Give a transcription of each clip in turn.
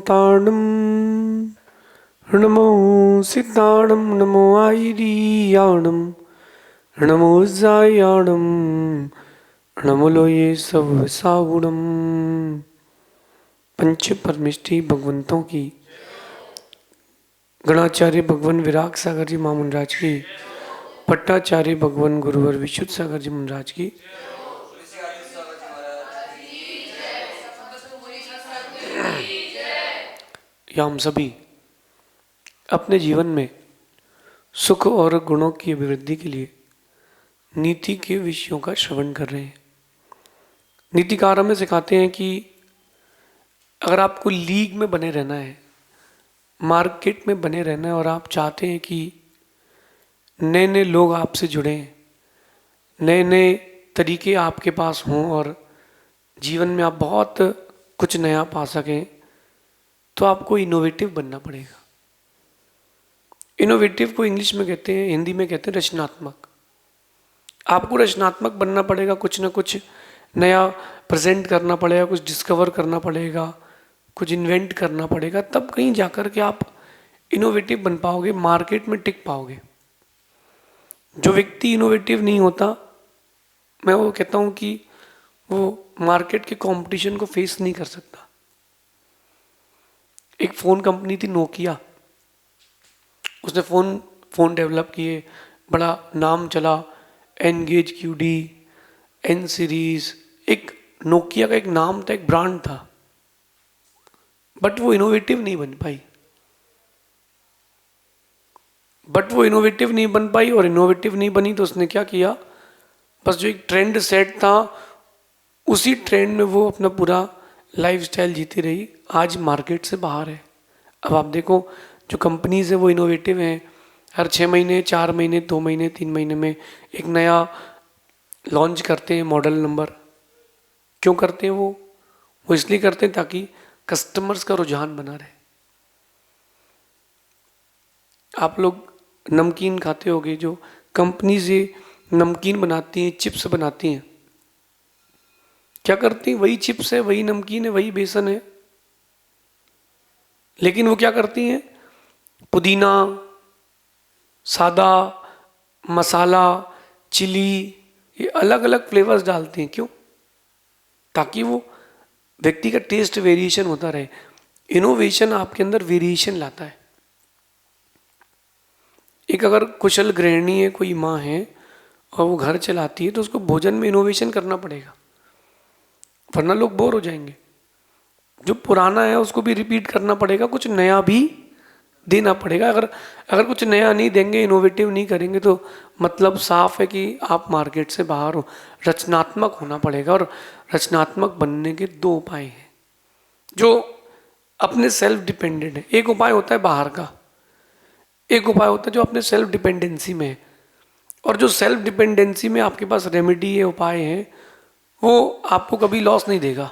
ताणम नमो सिद्धाणम नमो आयरियाणम नमो जायाणम नमो लोये सब सागुणम। पंच परमिष्टि भगवंतों की, गणाचार्य भगवान विराग सागर जी महामुनराज की, पट्टाचार्य भगवान गुरुवर विशुद्ध सागर जी महाराज की, या हम सभी अपने जीवन में सुख और गुणों की अभिवृद्धि के लिए नीति के विषयों का श्रवण कर रहे हैं। नीतिकार हमें सिखाते हैं कि अगर आपको लीग में बने रहना है, मार्केट में बने रहना है और आप चाहते हैं कि नए नए लोग आपसे जुड़ें, नए नए तरीके आपके पास हों और जीवन में आप बहुत कुछ नया पा सकें, तो आपको इनोवेटिव बनना पड़ेगा। इनोवेटिव को इंग्लिश में कहते हैं, हिंदी में कहते हैं रचनात्मक। आपको रचनात्मक बनना पड़ेगा, कुछ ना कुछ नया प्रेजेंट करना पड़ेगा, कुछ डिस्कवर करना पड़ेगा, कुछ इन्वेंट करना पड़ेगा, तब कहीं जाकर के आप इनोवेटिव बन पाओगे, मार्केट में टिक पाओगे। जो व्यक्ति इनोवेटिव नहीं होता, मैं वो कहता हूँ कि वो मार्केट के कंपटीशन को फेस नहीं कर सकता। एक फ़ोन कंपनी थी नोकिया, उसने फ़ोन डेवलप किए, बड़ा नाम चला, एनगेज QD, एन सीरीज, एक नोकिया का एक नाम था, एक ब्रांड था, बट वो इनोवेटिव नहीं बन पाई। और इनोवेटिव नहीं बनी तो उसने क्या किया, बस जो एक ट्रेंड सेट था उसी ट्रेंड में वो अपना पूरा लाइफस्टाइल जीती रही, आज मार्केट से बाहर है। अब आप देखो जो कंपनीज है वो इनोवेटिव हैं, हर 6 महीने, 4 महीने, 2 महीने, 3 महीने में एक नया लॉन्च करते हैं मॉडल नंबर। क्यों करते हैं वो इसलिए करते हैं ताकि कस्टमर्स का रुझान बना रहे। आप लोग नमकीन खाते होगे, जो कंपनी से नमकीन बनाती हैं, चिप्स बनाती हैं, क्या करती हैं, वही चिप्स है, वही नमकीन है, वही बेसन है, लेकिन वो क्या करती हैं, पुदीना, सादा, मसाला, चिली, ये अलग अलग फ्लेवर्स डालते हैं। क्यों? ताकि वो व्यक्ति का टेस्ट वेरिएशन होता रहे। इनोवेशन आपके अंदर वेरिएशन लाता है। एक अगर कुशल गृहिणी है, कोई माँ है और वो घर चलाती है, तो उसको भोजन में इनोवेशन करना पड़ेगा, वरना लोग बोर हो जाएंगे। जो पुराना है उसको भी रिपीट करना पड़ेगा, कुछ नया भी देना पड़ेगा। अगर कुछ नया नहीं देंगे, इनोवेटिव नहीं करेंगे, तो मतलब साफ है कि आप मार्केट से बाहर हो। रचनात्मक होना पड़ेगा, और रचनात्मक बनने के 2 उपाय हैं जो अपने सेल्फ डिपेंडेंट है। एक उपाय होता है बाहर का, एक उपाय होता है जो अपने सेल्फ डिपेंडेंसी में है। और जो सेल्फ डिपेंडेंसी में आपके पास रेमेडी है, उपाय है, वो आपको कभी लॉस नहीं देगा।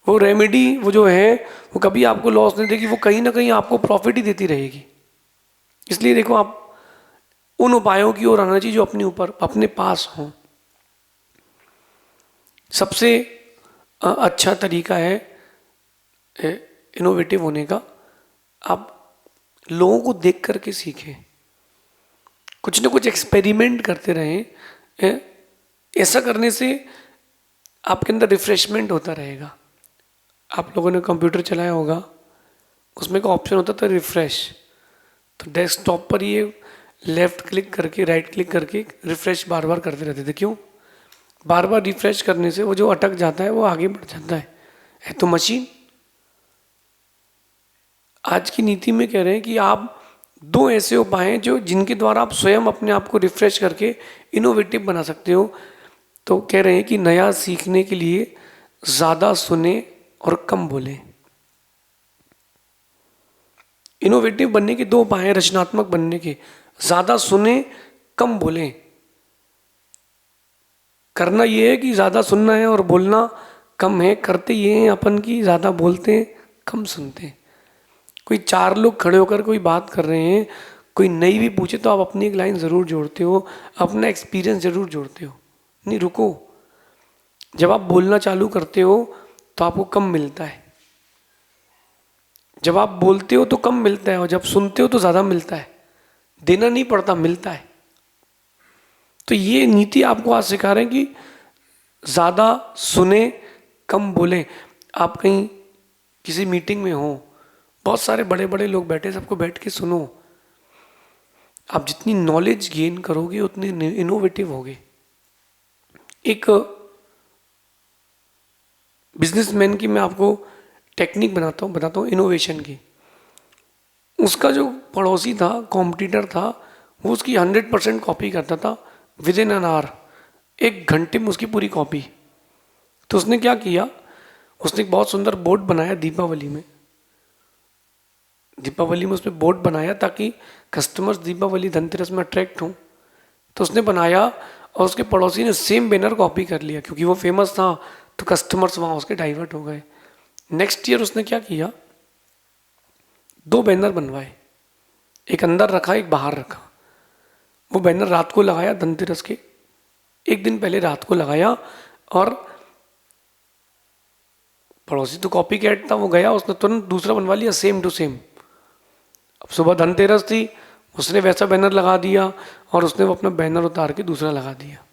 वो रेमेडी वो जो है वो कभी आपको लॉस नहीं देगी, वो कहीं ना कहीं आपको प्रॉफिट ही देती रहेगी। इसलिए देखो, आप उन उपायों की ओर आना चाहिए जो अपने पास हों। सबसे अच्छा तरीका है इनोवेटिव होने का, आप लोगों को देख करके सीखें, कुछ ना कुछ एक्सपेरिमेंट करते रहें। ऐसा करने से आपके अंदर रिफ्रेशमेंट होता रहेगा। आप लोगों ने कंप्यूटर चलाया होगा, उसमें एक ऑप्शन होता था रिफ्रेश। तो डेस्कटॉप पर ये लेफ्ट क्लिक करके, राइट क्लिक करके रिफ्रेश बार बार करते रहते थे। क्यों? बार बार रिफ्रेश करने से वो जो अटक जाता है वो आगे बढ़ जाता है तो मशीन। आज की नीति में कह रहे हैं कि आप 2 ऐसे उपाय हैं जो जिनके द्वारा आप स्वयं अपने आप को रिफ्रेश करके इनोवेटिव बना सकते हो। तो कह रहे हैं कि नया सीखने के लिए ज़्यादा सुने और कम बोले। इनोवेटिव बनने के 2 उपाय हैं, रचनात्मक बनने के, ज़्यादा सुने कम बोले। करना ये है कि ज़्यादा सुनना है और बोलना कम है। करते ये हैं अपन की ज़्यादा बोलते हैं, कम सुनते हैं। कोई 4 लोग खड़े होकर कोई बात कर रहे हैं, कोई नई भी पूछे तो आप अपनी एक लाइन ज़रूर जोड़ते हो, अपना एक्सपीरियंस ज़रूर जोड़ते हो। नहीं, रुको। जब आप बोलना चालू करते हो तो आपको कम मिलता है। जब आप बोलते हो तो कम मिलता है, और जब सुनते हो तो ज़्यादा मिलता है। देना नहीं पड़ता, मिलता है। तो ये नीति आपको आज सिखा रहे हैं कि ज़्यादा सुने, कम बोलें। आप कहीं किसी मीटिंग में हो, बहुत सारे बड़े बड़े लोग बैठे, सबको बैठ के सुनो। आप जितनी नॉलेज गेन करोगे उतने इनोवेटिव होगे। एक बिजनेसमैन की मैं आपको टेक्निक बताता हूँ इनोवेशन की। उसका जो पड़ोसी था, कॉम्पिटिटर था, वो उसकी 100% कॉपी करता था विद इन एन आवर। 1 घंटे में उसकी पूरी कॉपी। तो उसने क्या किया, उसने एक बहुत सुंदर बोर्ड बनाया दीपावली में। दीपावली में उसने बोर्ड बनाया ताकि कस्टमर्स दीपावली धनतेरस में अट्रैक्ट हों। तो उसने बनाया और उसके पड़ोसी ने सेम बैनर कॉपी कर लिया, क्योंकि वो फेमस था तो कस्टमर्स वहाँ उसके डाइवर्ट हो गए। नेक्स्ट ईयर उसने क्या किया, 2 बैनर बनवाए, एक अंदर रखा, एक बाहर रखा। वो बैनर रात को लगाया, धनतेरस के 1 दिन पहले रात को लगाया, और पड़ोसी तो कॉपी कैट था, वो गया, उसने तुरंत दूसरा बनवा लिया सेम टू सेम। अब सुबह धनतेरस थी, उसने वैसा बैनर लगा दिया और उसने वो अपना बैनर उतार के दूसरा लगा दिया।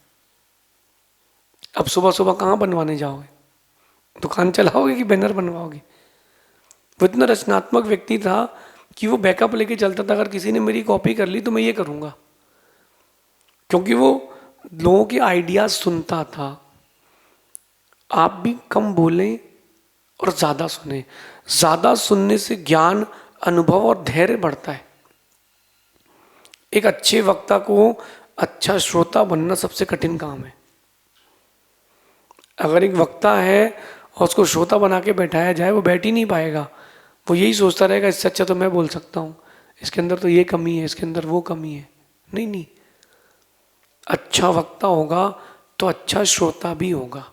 अब सुबह सुबह कहाँ बनवाने जाओगे, दुकान चलाओगे कि बैनर बनवाओगे? वो इतना रचनात्मक व्यक्ति था कि वो बैकअप लेके चलता था, अगर किसी ने मेरी कॉपी कर ली तो मैं ये करूँगा, क्योंकि वो लोगों के आइडियाज सुनता था। आप भी कम बोलें और ज़्यादा सुने। ज़्यादा सुनने से ज्ञान, अनुभव और धैर्य बढ़ता है। एक अच्छे वक्ता को अच्छा श्रोता बनना सबसे कठिन काम है। अगर एक वक्ता है और उसको श्रोता बना के बैठाया जाए, वो बैठ ही नहीं पाएगा। वो यही सोचता रहेगा, इससे अच्छा तो मैं बोल सकता हूँ, इसके अंदर तो ये कमी है, इसके अंदर वो कमी है। नहीं नहीं, अच्छा वक्ता होगा तो अच्छा श्रोता भी होगा।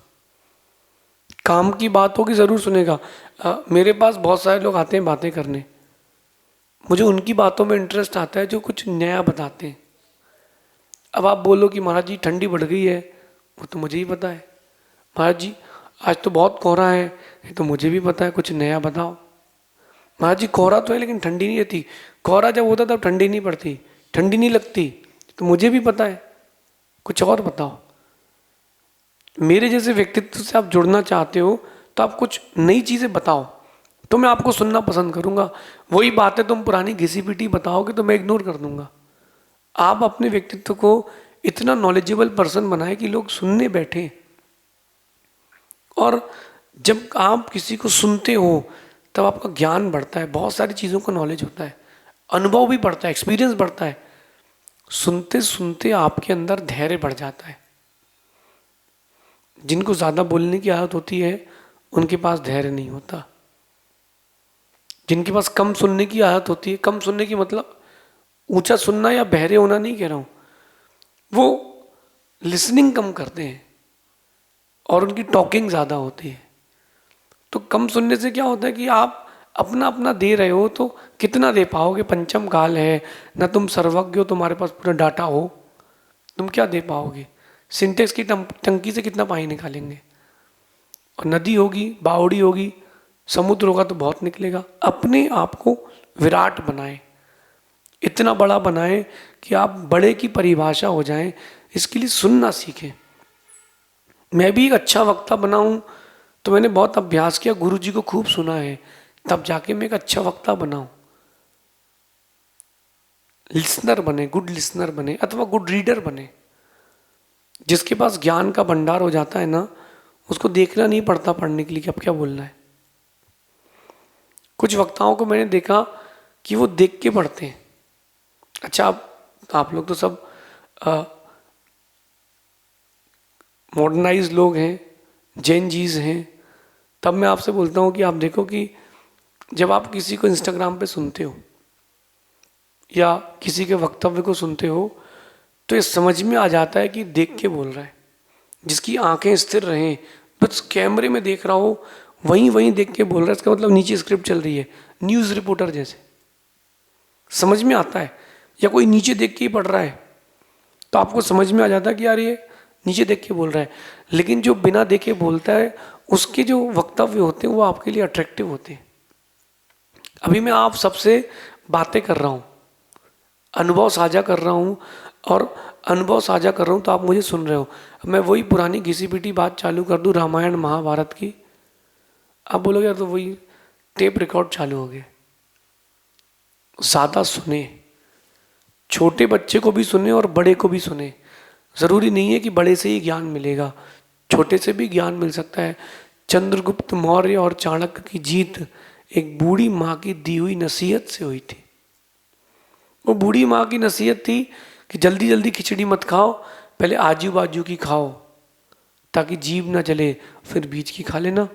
काम की बात होगी ज़रूर सुनेगा। मेरे पास बहुत सारे लोग आते हैं बातें करने, मुझे उनकी बातों में इंटरेस्ट आता है जो कुछ नया बताते हैं। अब आप बोलो कि महाराज जी ठंडी बढ़ गई है, वो तो मुझे ही पता है। महाराज जी आज तो बहुत कोहरा है, ये तो मुझे भी पता है, कुछ नया बताओ। महाराज जी कोहरा तो है लेकिन ठंडी नहीं रहती। कोहरा जब होता तब ठंडी नहीं पड़ती, ठंडी नहीं लगती, तो मुझे भी पता है, कुछ और बताओ। मेरे जैसे व्यक्तित्व से आप जुड़ना चाहते हो तो आप कुछ नई चीज़ें बताओ, तो मैं आपको सुनना पसंद करूंगा। वही बातें तुम पुरानी घिसी पिटी बताओगे तो मैं इग्नोर कर दूंगा। आप अपने व्यक्तित्व को इतना नॉलेजेबल पर्सन बनाए कि लोग सुनने बैठे। और जब आप किसी को सुनते हो तब आपका ज्ञान बढ़ता है, बहुत सारी चीज़ों का नॉलेज होता है, अनुभव भी बढ़ता है, एक्सपीरियंस बढ़ता है। सुनते सुनते आपके अंदर धैर्य बढ़ जाता है। जिनको ज़्यादा बोलने की आदत होती है उनके पास धैर्य नहीं होता। जिनके पास कम सुनने की आदत होती है, कम सुनने की मतलब ऊंचा सुनना या बहरे होना नहीं कह रहा हूँ, वो लिसनिंग कम करते हैं और उनकी टॉकिंग ज़्यादा होती है। तो कम सुनने से क्या होता है कि आप अपना अपना दे रहे हो तो कितना दे पाओगे? पंचम काल है, ना तुम सर्वज्ञ हो, तुम्हारे पास पूरा डाटा हो, तुम क्या दे पाओगे? सिंटेक्स की टंकी से कितना पानी निकालेंगे? और नदी होगी, बावड़ी होगी, समुद्र होगा तो बहुत निकलेगा। अपने आप को विराट बनाएं, इतना बड़ा बनाएं कि आप बड़े की परिभाषा हो जाएं। इसके लिए सुनना सीखें। मैं भी एक अच्छा वक्ता बनाऊं तो मैंने बहुत अभ्यास किया, गुरु जी को खूब सुना है, तब जाके मैं एक अच्छा वक्ता बनाऊं। लिसनर बने, गुड लिसनर बने अथवा गुड रीडर बने। जिसके पास ज्ञान का भंडार हो जाता है ना, उसको देखना नहीं पड़ता पढ़ने के लिए कि अब क्या बोलना है। कुछ वक्ताओं को मैंने देखा कि वो देख के पढ़ते हैं। अच्छा, आप लोग तो सब मॉडर्नाइज लोग हैं, जैन जीज हैं, तब मैं आपसे बोलता हूँ कि आप देखो कि जब आप किसी को इंस्टाग्राम पे सुनते हो या किसी के वक्तव्य को सुनते हो तो ये समझ में आ जाता है कि देख के बोल रहा है। जिसकी आंखें स्थिर रहें, बस कैमरे में देख रहा हो, वहीं वहीं देख के बोल रहा है, इसका मतलब नीचे स्क्रिप्ट चल रही है, न्यूज़ रिपोर्टर जैसे समझ में आता है। या कोई नीचे देख के ही पढ़ रहा है तो आपको समझ में आ जाता है कि यार ये नीचे देख के बोल रहा है। लेकिन जो बिना देखे बोलता है उसके जो वक्तव्य होते हैं वो आपके लिए अट्रैक्टिव होते हैं। अभी मैं आप सबसे बातें कर रहा हूँ, अनुभव साझा कर रहा हूँ, और अनुभव साझा कर रहा हूँ तो आप मुझे सुन रहे हो। मैं वही पुरानी घिसी पिटी बात चालू कर दूँ रामायण महाभारत की, आप बोलोगे यार तो वही टेप रिकॉर्ड चालू हो गया। ज़्यादा सुने, छोटे बच्चे को भी सुने और बड़े को भी सुने। ज़रूरी नहीं है कि बड़े से ही ज्ञान मिलेगा, छोटे से भी ज्ञान मिल सकता है। चंद्रगुप्त मौर्य और चाणक्य की जीत एक बूढ़ी माँ की दी हुई नसीहत से हुई थी। वो बूढ़ी माँ की नसीहत थी कि जल्दी जल्दी खिचड़ी मत खाओ, पहले आजू बाजू की खाओ ताकि जीभ ना जले, फिर बीच की खा लेना।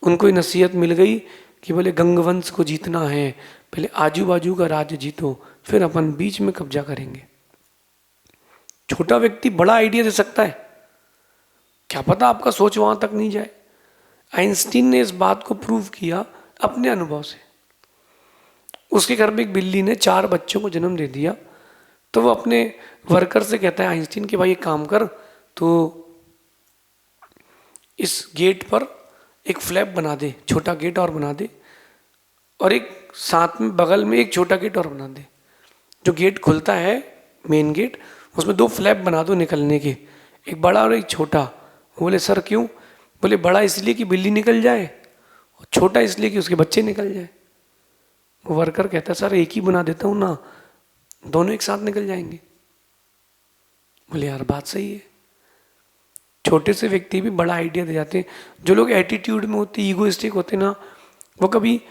उनको ये नसीहत मिल गई कि बोले गंगवंश को जीतना है, पहले आजू बाजू का राज्य जीतो, फिर अपन बीच में कब्जा करेंगे। छोटा व्यक्ति बड़ा आइडिया दे सकता है, क्या पता आपका सोच वहां तक नहीं जाए। आइंस्टीन ने इस बात को प्रूव किया अपने अनुभव से। उसके घर में एक बिल्ली ने 4 बच्चों को जन्म दे दिया, तो वो अपने वर्कर से कहता है आइंस्टीन कि भाई एक काम कर, तो इस गेट पर एक फ्लैप बना दे, छोटा गेट और बना दे, और एक साथ में बगल में एक छोटा गेट और बना दे। जो गेट खुलता है मेन गेट, उसमें 2 फ्लैप बना दो निकलने के, एक बड़ा और एक छोटा। बोले सर क्यों? बोले बड़ा इसलिए कि बिल्ली निकल जाए, और छोटा इसलिए कि उसके बच्चे निकल जाए। वो वर्कर कहता सर एक ही बना देता हूँ ना, दोनों एक साथ निकल जाएंगे। बोले यार बात सही है। छोटे से व्यक्ति भी बड़ा आइडिया दे जाते हैं। जो लोग एटीट्यूड में होते, ईगोइस्टिक होते ना, वो कभी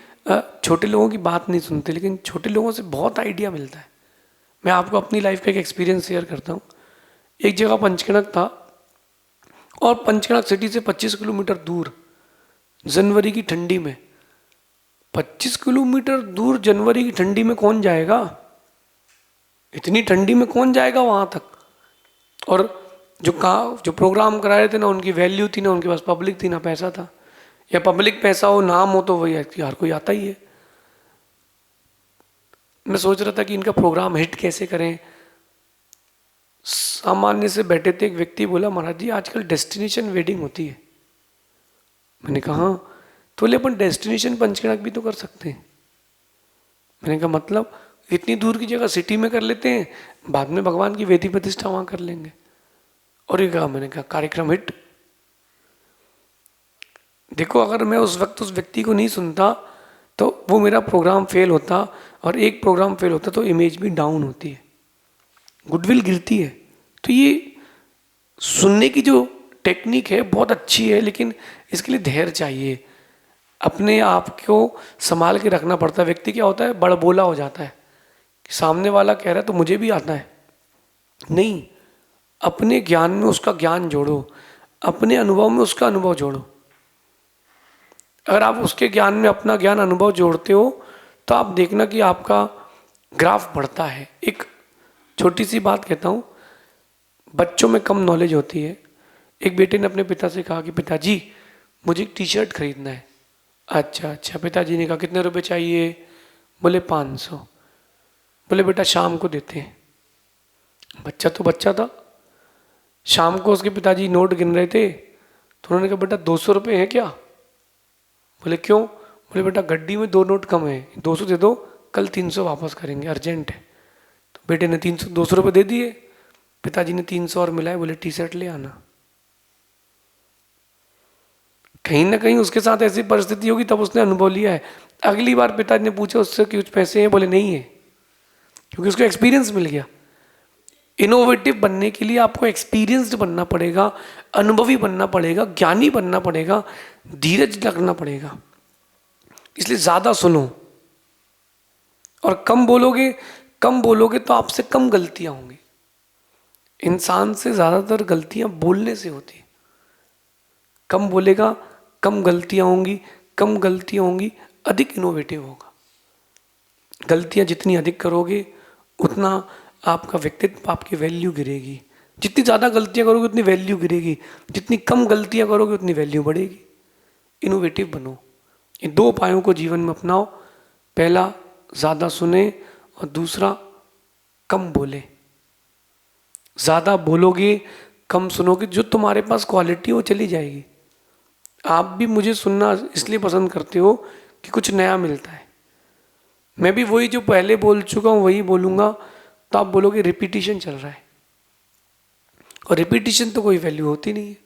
छोटे लोगों की बात नहीं सुनते, लेकिन छोटे लोगों से बहुत आइडिया मिलता है। मैं आपको अपनी लाइफ का एक एक्सपीरियंस शेयर करता हूँ। एक जगह पंचकणक था, और पंचकणक सिटी से 25 किलोमीटर दूर जनवरी की ठंडी में, 25 किलोमीटर दूर जनवरी की ठंडी में कौन जाएगा? इतनी ठंडी में कौन जाएगा वहां तक? और जो प्रोग्राम करा रहे थे ना, उनकी वैल्यू थी ना, उनके पास पब्लिक थी ना पैसा था। या पब्लिक पैसा हो, नाम हो, तो वही हर कोई आता ही है। मैं सोच रहा था कि इनका प्रोग्राम हिट कैसे करें। सामान्य से बैठे थे, एक व्यक्ति बोला महाराज जी आजकल डेस्टिनेशन वेडिंग होती है। मैंने कहा हाँ। तो बोले अपन डेस्टिनेशन पंचकणक भी तो कर सकते हैं। मैंने कहा मतलब? इतनी दूर की जगह सिटी में कर लेते हैं, बाद में भगवान की वेदी प्रतिष्ठा वहां कर लेंगे। और ये कहा, मैंने कहा कार्यक्रम हिट। देखो अगर मैं उस वक्त उस व्यक्ति को नहीं सुनता तो वो मेरा प्रोग्राम फेल होता, और एक प्रोग्राम फेल होता तो इमेज भी डाउन होती है, गुडविल गिरती है। तो ये सुनने की जो टेक्निक है बहुत अच्छी है, लेकिन इसके लिए धैर्य चाहिए। अपने आप को संभाल के रखना पड़ता है। व्यक्ति क्या होता है, बड़बोला हो जाता है कि सामने वाला कह रहा है तो मुझे भी आता है। नहीं, अपने ज्ञान में उसका ज्ञान जोड़ो, अपने अनुभव में उसका अनुभव जोड़ो। अगर आप उसके ज्ञान में अपना ज्ञान अनुभव जोड़ते हो तो आप देखना कि आपका ग्राफ बढ़ता है। एक छोटी सी बात कहता हूँ, बच्चों में कम नॉलेज होती है। एक बेटे ने अपने पिता से कहा कि पिताजी मुझे एक टी शर्ट खरीदना है। अच्छा अच्छा। पिताजी ने कहा कितने रुपए चाहिए? बोले 500। बोले बेटा शाम को देते हैं। बच्चा तो बच्चा था। शाम को उसके पिताजी नोट गिन रहे थे, तो उन्होंने कहा बेटा 200 रुपये हैं क्या? बोले क्यों? बोले बेटा गड्डी में 2 नोट कम है, 200 दे दो, कल 300 वापस करेंगे, अर्जेंट है। तो बेटे ने 200 रुपये दे दिए। पिताजी ने 300 और मिलाए, बोले टी शर्ट ले आना। कहीं ना कहीं उसके साथ ऐसी परिस्थिति होगी तब उसने अनुभव लिया है। अगली बार पिताजी ने पूछा उससे कि कुछ पैसे हैं? बोले नहीं है, क्योंकि उसको एक्सपीरियंस मिल गया। इनोवेटिव बनने के लिए आपको एक्सपीरियंस्ड बनना पड़ेगा, अनुभवी बनना पड़ेगा, ज्ञानी बनना पड़ेगा, धीरज रखना पड़ेगा। इसलिए ज्यादा सुनो और कम बोलोगे। कम बोलोगे तो आपसे कम गलतियां होंगी। इंसान से ज्यादातर गलतियां बोलने से होती। कम बोलेगा, कम गलतियां होंगी। कम गलतियां होंगी, अधिक इनोवेटिव होगा। गलतियां जितनी अधिक करोगे उतना आपका व्यक्तित्व, आपकी वैल्यू गिरेगी। जितनी ज़्यादा गलतियां करोगे उतनी वैल्यू गिरेगी, जितनी कम गलतियां करोगे उतनी वैल्यू बढ़ेगी। इनोवेटिव बनो। इन 2 उपायों को जीवन में अपनाओ। पहला, ज़्यादा सुने, और दूसरा, कम बोले। ज़्यादा बोलोगे, कम सुनोगे, जो तुम्हारे पास क्वालिटी वो चली जाएगी। आप भी मुझे सुनना इसलिए पसंद करते हो कि कुछ नया मिलता है। मैं भी वही जो पहले बोल चुका हूँ वही बोलूँगा, तो आप बोलोगे रिपीटिशन चल रहा है, और रिपीटिशन तो कोई वैल्यू होती नहीं है।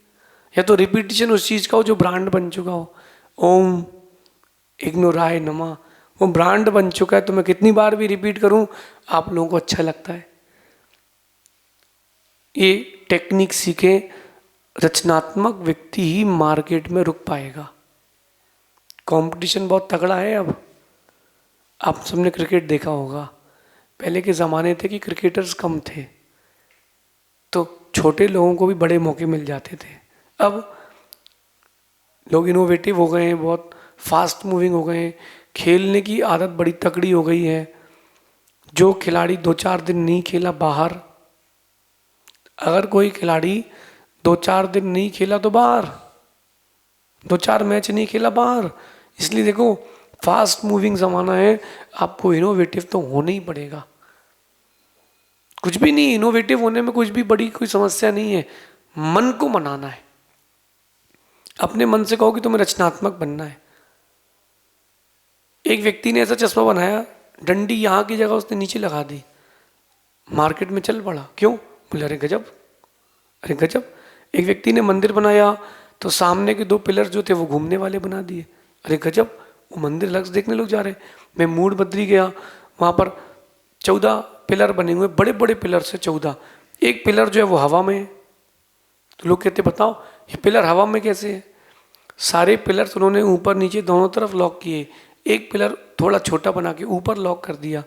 या तो रिपीटिशन उस चीज़ का हो जो ब्रांड बन चुका हो। ओम इग्नोराय नमा, वो ब्रांड बन चुका है, तो मैं कितनी बार भी रिपीट करूं आप लोगों को अच्छा लगता है। ये टेक्निक सीखे रचनात्मक व्यक्ति ही मार्केट में रुक पाएगा। कंपटीशन बहुत तगड़ा है अब। आप सबने क्रिकेट देखा होगा, पहले के ज़माने थे कि क्रिकेटर्स कम थे, तो छोटे लोगों को भी बड़े मौके मिल जाते थे। अब लोग इनोवेटिव हो गए हैं, बहुत फास्ट मूविंग हो गए हैं, खेलने की आदत बड़ी तगड़ी हो गई है। जो खिलाड़ी 2-4 दिन नहीं खेला बाहर, अगर कोई खिलाड़ी 2-4 दिन नहीं खेला तो बाहर, 2-4 मैच नहीं खेला बाहर। इसलिए देखो फास्ट मूविंग ज़माना है, आपको इनोवेटिव तो होना ही पड़ेगा। कुछ भी नहीं, इनोवेटिव होने में कुछ भी बड़ी कोई समस्या नहीं है, मन को मनाना है। अपने मन से कहो कि तुम्हें रचनात्मक बनना है। एक व्यक्ति ने ऐसा चश्मा बनाया, डंडी यहाँ की जगह उसने नीचे लगा दी, मार्केट में चल पड़ा। क्यों? बोले अरे गजब, अरे गजब। एक व्यक्ति ने मंदिर बनाया तो सामने के 2 पिलर जो थे वो घूमने वाले बना दिए, अरे गजब, वो मंदिर लक्ष्य देखने लोग जा रहे। मैं मूड बद्री गया, वहाँ पर 14 पिलर बने हुए, बड़े बड़े पिलर से 14। एक पिलर जो है वो हवा में है, तो लोग कहते बताओ ये पिलर हवा में कैसे है? सारे पिलर्स उन्होंने ऊपर नीचे दोनों तरफ लॉक किए, एक पिलर थोड़ा छोटा बना के ऊपर लॉक कर दिया,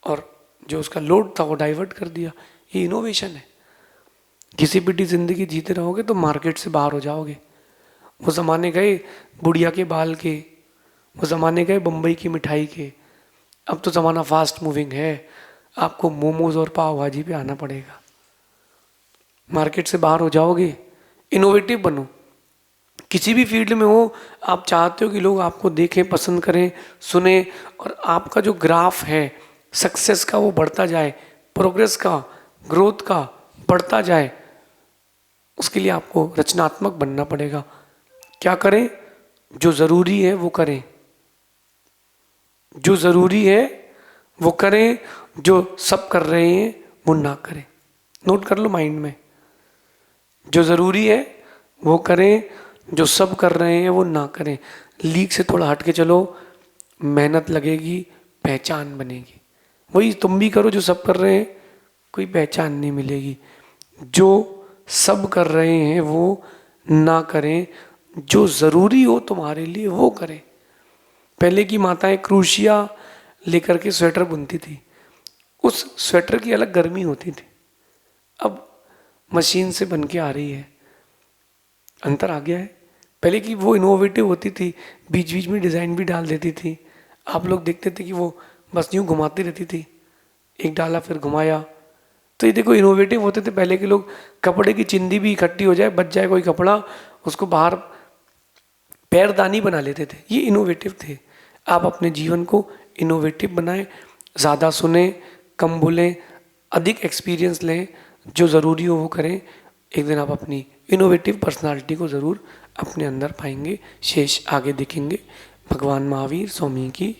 और जो उसका लोड था वो डाइवर्ट कर दिया। ये इनोवेशन है। किसी भी जिंदगी जीते रहोगे तो मार्केट से बाहर हो जाओगे। वो ज़माने गए बुढ़िया के बाल के, वो ज़माने गए बम्बई की मिठाई के। अब तो ज़माना फास्ट मूविंग है, आपको मोमोज और पाव भाजी पे आना पड़ेगा। मार्केट से बाहर हो जाओगे, इनोवेटिव बनो। किसी भी फील्ड में हो, आप चाहते हो कि लोग आपको देखें, पसंद करें, सुने, और आपका जो ग्राफ है सक्सेस का वो बढ़ता जाए, प्रोग्रेस का, ग्रोथ का बढ़ता जाए, उसके लिए आपको रचनात्मक बनना पड़ेगा। क्या करें? जो ज़रूरी है वो करें, जो ज़रूरी है वो करें, जो सब कर रहे हैं वो ना करें। नोट कर लो माइंड में, जो ज़रूरी है वो करें, जो सब कर रहे हैं वो ना करें। लीक से थोड़ा हट के चलो, मेहनत लगेगी, पहचान बनेगी। वही तुम भी करो जो सब कर रहे हैं, कोई पहचान नहीं मिलेगी। जो सब कर रहे हैं वो ना करें, जो ज़रूरी हो तुम्हारे लिए वो करें। पहले की माताएं क्रूशिया लेकर के स्वेटर बुनती थी, उस स्वेटर की अलग गर्मी होती थी। अब मशीन से बन के आ रही है, अंतर आ गया है। पहले की वो इनोवेटिव होती थी, बीच बीच में डिज़ाइन भी डाल देती थी। आप लोग देखते थे कि वो बस यूँ घुमाती रहती थी, एक डाला फिर घुमाया। तो ये देखो इनोवेटिव होते थे पहले के लोग। कपड़े की चिंदी भी इकट्ठी हो जाए, बच जाए कोई कपड़ा, उसको बाहर पैरदानी बना लेते थे। ये इनोवेटिव थे। आप अपने जीवन को इनोवेटिव बनाएं, ज़्यादा सुने, कम बोलें, अधिक एक्सपीरियंस लें, जो ज़रूरी हो वो करें। एक दिन आप अपनी इनोवेटिव पर्सनालिटी को ज़रूर अपने अंदर पाएंगे। शेष आगे देखेंगे। भगवान महावीर स्वामी की